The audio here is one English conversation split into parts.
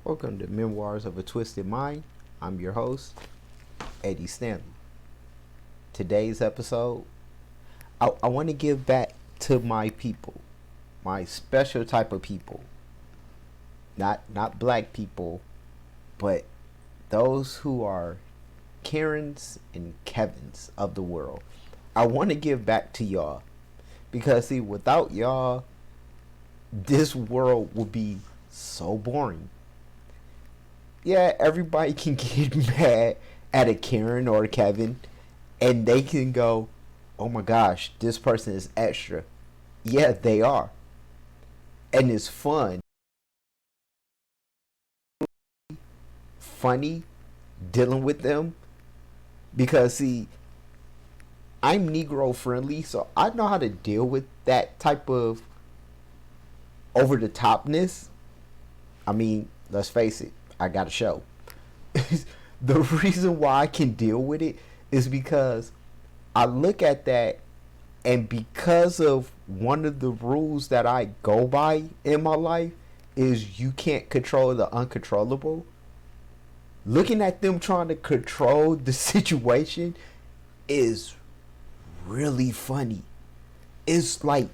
Welcome to Memoirs of a Twisted Mind. I'm your host, Eddie Stanley. Today's episode, I want to give back to my people, my special type of people. Not black people, but those who are Karens and Kevins of the world. I want to give back to y'all because, see, without y'all, this world would be so boring. Yeah, everybody can get mad at a Karen or a Kevin, and they can go, oh my gosh, this person is extra. Yeah, they are. And it's funny dealing with them because, see, I'm Negro friendly, so I know how to deal with that type of over the topness. I mean, let's face it, I got a show. The reason why I can deal with it is because I look at that, and because of one of the rules that I go by in my life is you can't control the uncontrollable. Looking at them trying to control the situation is really funny. It's like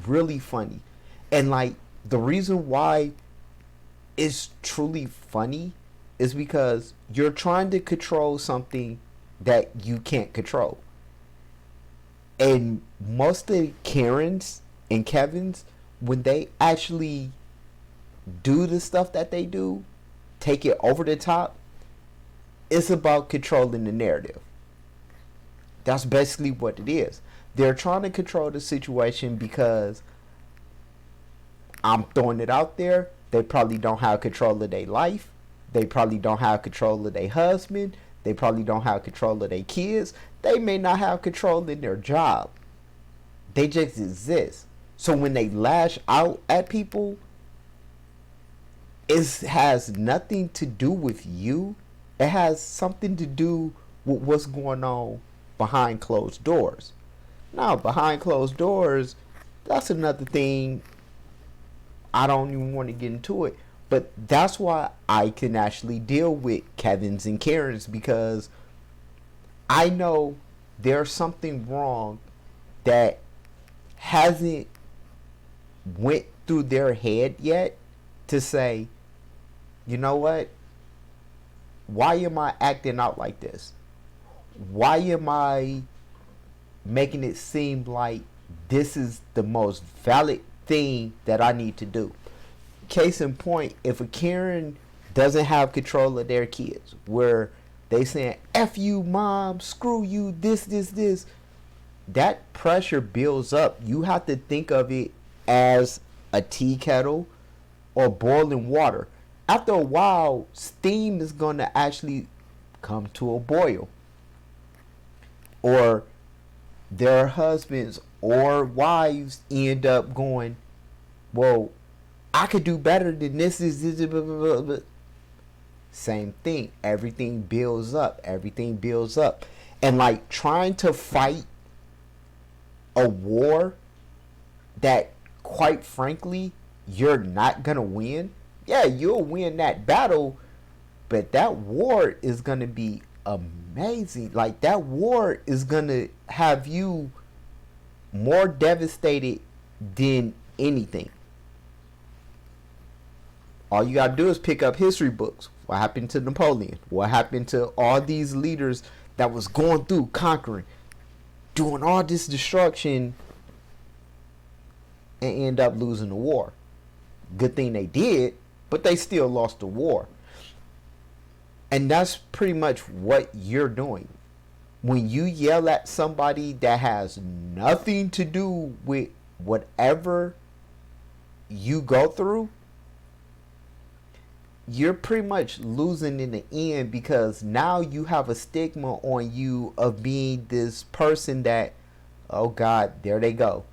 really funny. And like the reason why it's truly funny is because you're trying to control something that you can't control. And most of the Karens and Kevins, when they actually do the stuff that they do, take it over the top, it's about controlling the narrative. That's basically what it is. They're trying to control the situation because I'm throwing it out there. They probably don't have control of their life. They probably don't have control of their husband. They probably don't have control of their kids. They may not have control in their job. They just exist. So when they lash out at people, it has nothing to do with you. It has something to do with what's going on behind closed doors. Now, behind closed doors, that's another thing. I don't even want to get into it. But that's why I can actually deal with Kevins and Karens, because I know there's something wrong that hasn't went through their head yet to say, you know what? Why am I acting out like this? Why am I making it seem like this is the most valid thing that I need to do? Case in point, if a Karen doesn't have control of their kids, where they saying F you mom, screw you, this, that pressure builds up. You have to think of it as a tea kettle or boiling water. After a while, steam is going to actually come to a boil. Or their husbands or wives end up going, well, I could do better than this. Blah, blah, blah. Same thing. Everything builds up. Everything builds up. And like trying to fight a war that, quite frankly, you're not going to win. Yeah, you'll win that battle, but that war is going to be amazing. Like that war is going to have you more devastated than anything. All you gotta do is pick up history books. What happened to Napoleon? What happened to all these leaders that was going through, conquering, doing all this destruction, and end up losing the war? Good thing they did, but they still lost the war. And that's pretty much what you're doing. When you yell at somebody that has nothing to do with whatever you go through, you're pretty much losing in the end, because now you have a stigma on you of being this person that, oh God, there they go.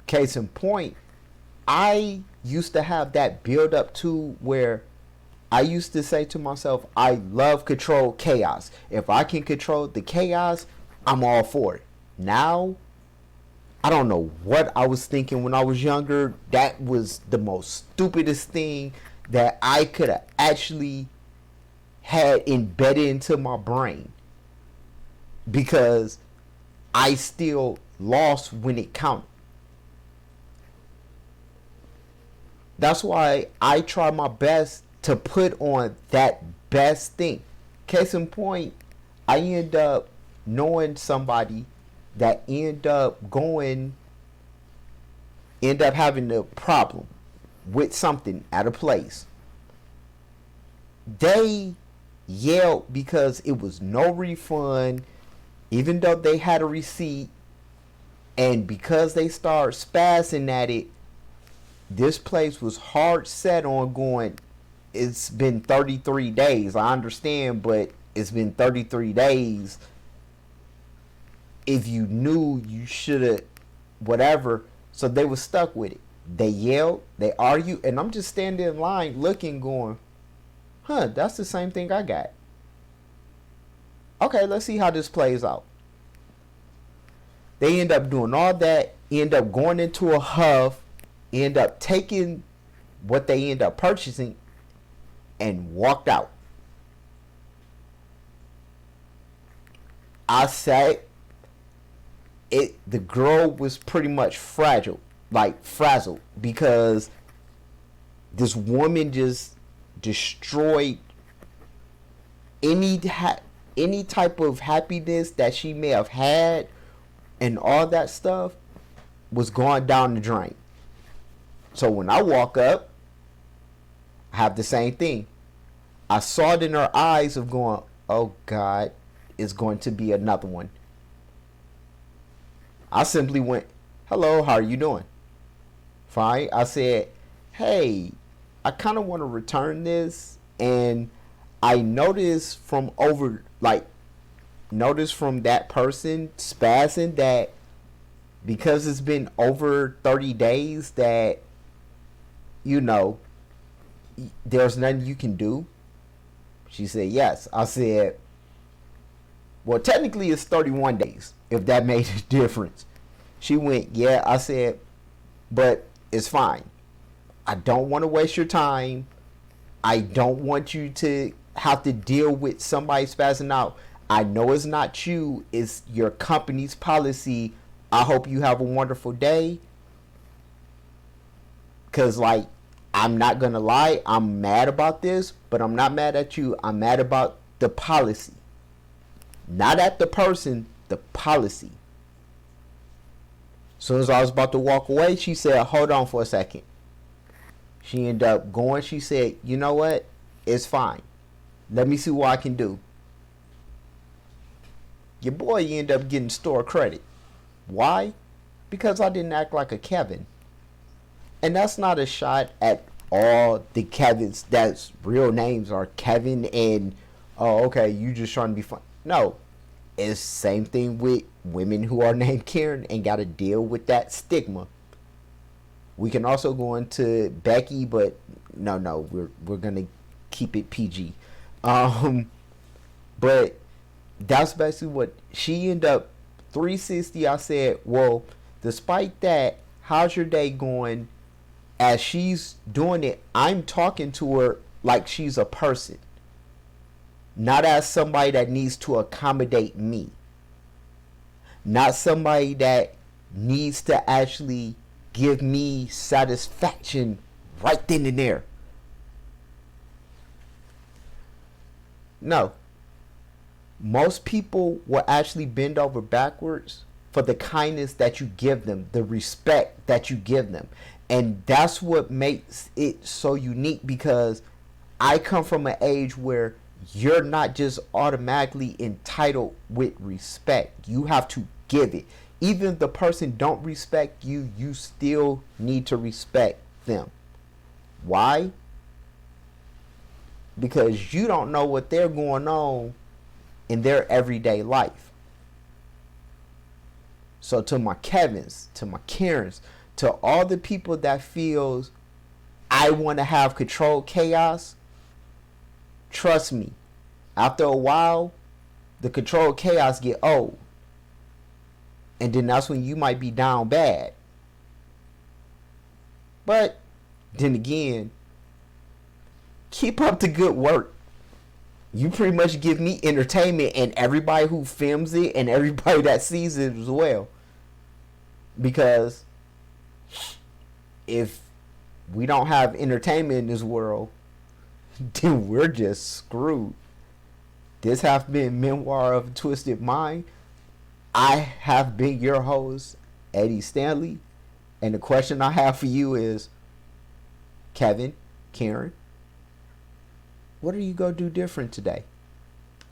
Case in point, I used to have that build up to where I used to say to myself, I love control chaos. If I can control the chaos, I'm all for it. Now, I don't know what I was thinking when I was younger. That was the most stupidest thing that I could have actually had embedded into my brain, because I still lost when it counted. That's why I try my best to put on that best thing. Case in point, I end up knowing somebody that end up having a problem with something at a place. They yelled because it was no refund, even though they had a receipt, and because they started spazzing at it, this place was hard set on going, it's been 33 days. I understand, but it's been 33 days. If you knew, you should have, whatever. So they were stuck with it. They yelled, they argued, and I'm just standing in line looking, going, huh, that's the same thing I got. Okay, let's see how this plays out. They end up doing all that, end up going into a huff, end up taking what they end up purchasing, and walked out. I said it. The girl was pretty much fragile, like frazzled, because this woman just destroyed any type of happiness that she may have had, and all that stuff was going down the drain. So when I walk up, I have the same thing. I saw it in her eyes of going, oh God, it's going to be another one. I simply went, hello, how are you doing? Fine. I said, hey, I kind of want to return this, and I noticed from that person spazzing that because it's been over 30 days that, there's nothing you can do. She said, yes. I said, well, technically it's 31 days, if that made a difference. She went, yeah. I said, but it's fine. I don't want to waste your time. I don't want you to have to deal with somebody spazzing out. I know it's not you. It's your company's policy. I hope you have a wonderful day. Because, I'm not going to lie. I'm mad about this, but I'm not mad at you. I'm mad about the policy. Not at the person, the policy. As soon as I was about to walk away, she said, hold on for a second. She ended up going. She said, you know what? It's fine. Let me see what I can do. Your boy ended up getting store credit. Why? Because I didn't act like a Kevin. And that's not a shot at all the Kevins that's real names are Kevin and, oh, okay, you just trying to be fun. No. It's same thing with women who are named Karen and got to deal with that stigma. We can also go into Becky, but no, we're gonna keep it PG. But that's basically what she ended up 360. I said, well, despite that, how's your day going? As she's doing it, I'm talking to her like she's a person, not as somebody that needs to accommodate me, not somebody that needs to actually give me satisfaction right then and there. No. Most people will actually bend over backwards for the kindness that you give them, the respect that you give them. And that's what makes it so unique, because I come from an age where you're not just automatically entitled with respect. You have to give it. Even if the person don't respect you, you still need to respect them. Why? Because you don't know what they're going on in their everyday life. So to my Kevins, to my Karens, to all the people that feels I want to have controlled chaos, trust me, after a while, the controlled chaos get old. And then that's when you might be down bad. But then again, keep up the good work. You pretty much give me entertainment and everybody who films it and everybody that sees it as well. Because if we don't have entertainment in this world, then we're just screwed. This has been Memoir of a Twisted Mind. I have been your host, Eddie Stanley. And the question I have for you is, Kevin, Karen, what are you going to do different today?